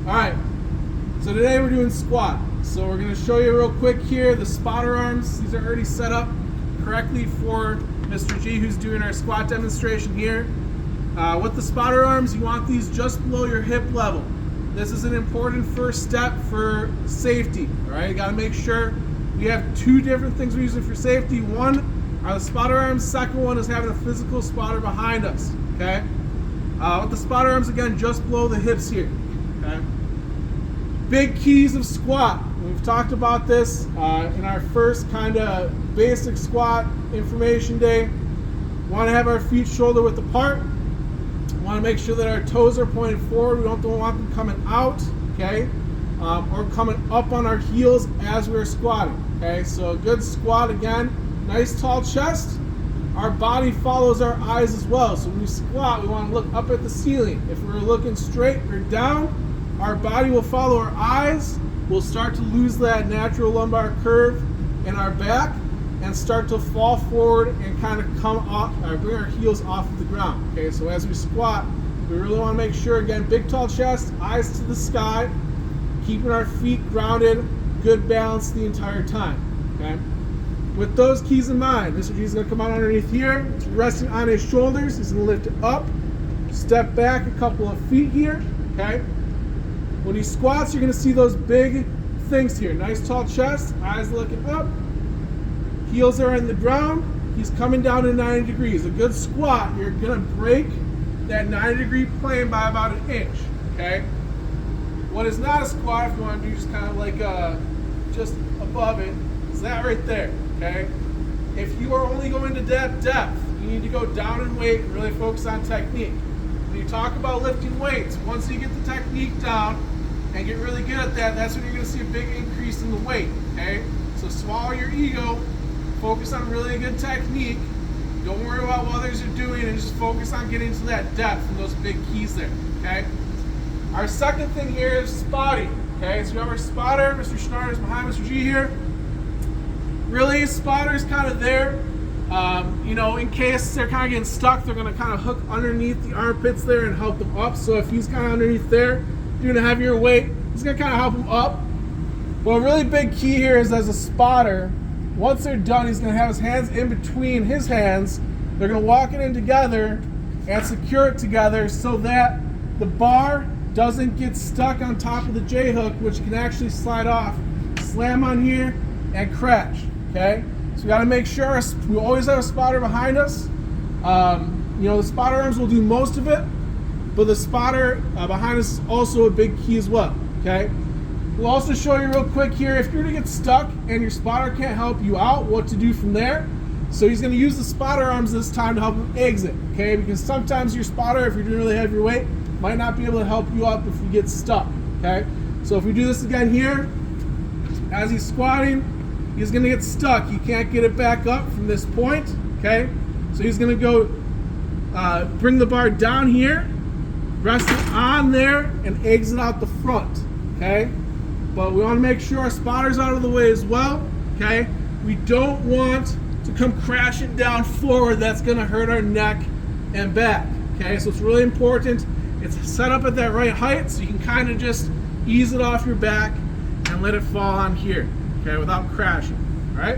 Alright, so today we're doing squat. So we're going to show you real quick here the spotter arms. These are already set up correctly for Mr. G, who's doing our squat demonstration here. With the spotter arms, you want these just below your hip level. This is an important first step for safety. Alright, you got to make sure we have two different things we're using for safety. One are the spotter arms, second one is having a physical spotter behind us. Okay? With the spotter arms, again, just below the hips here. Okay? Big keys of squat. We've talked about this in our first kind of basic squat information day. We want to have our feet shoulder width apart. We want to make sure that our toes are pointed forward. We don't want them coming out, okay, or coming up on our heels as we're squatting. Okay, so a good squat, again, nice tall chest. Our body follows our eyes as well. So when we squat, we want to look up at the ceiling. If we're looking straight or down, our body will follow our eyes. We'll start to lose that natural lumbar curve in our back and start to fall forward and kind of come off, bring our heels off of the ground. Okay, so as we squat, we really want to make sure, again, big tall chest, eyes to the sky, keeping our feet grounded, good balance the entire time. Okay. With those keys in mind, Mr. G is going to come out underneath here. It's resting on his shoulders. He's going to lift it up, step back a couple of feet here. Okay. When he squats, you're going to see those big things here. Nice tall chest, eyes looking up, heels are in the ground. He's coming down to 90 degrees. A good squat, you're going to break that 90-degree plane by about an inch. Okay. What is not a squat, if you want to do just kind of like just above it, is that right there. Okay. If you are only going to that depth, you need to go down in weight and really focus on technique. When you talk about lifting weights, once you get the technique down and get really good at that, that's when you're going to see a big increase in the weight. Okay. So swallow your ego, focus on really good technique. Don't worry about what others are doing, and just focus on getting to that depth and those big keys there. Okay. Our second thing here is spotting. Okay, so we have our spotter. Mr. Schneider is behind Mr. G here. Really, spotter is kind of there, in case they're kind of getting stuck, they're going to kind of hook underneath the armpits there and help them up. So if he's kind of underneath there, doing a heavier weight, he's going to kind of help him up. Well, a really big key here is as a spotter, once they're done, he's going to have his hands in between his hands. They're going to walk it in together and secure it together so that the bar doesn't get stuck on top of the J-hook, which can actually slide off, slam on here, and crash. Okay, so we got to make sure we always have a spotter behind us. The spotter arms will do most of it, but the spotter behind us is also a big key as well. Okay, we'll also show you real quick here if you're going to get stuck and your spotter can't help you out, what to do from there. So he's going to use the spotter arms this time to help him exit. Okay, because sometimes your spotter, if you're doing really heavy weight, might not be able to help you up if you get stuck. Okay, so if we do this again here, as he's squatting, he's going to get stuck. He can't get it back up from this point. Okay, so he's going to go bring the bar down here, rest it on there, and exit out the front. Okay, but we want to make sure our spotter's out of the way as well. Okay, we don't want to come crashing down forward. That's going to hurt our neck and back. Okay, so it's really important. It's set up at that right height so you can kind of just ease it off your back and let it fall on here, okay, without crashing. All right.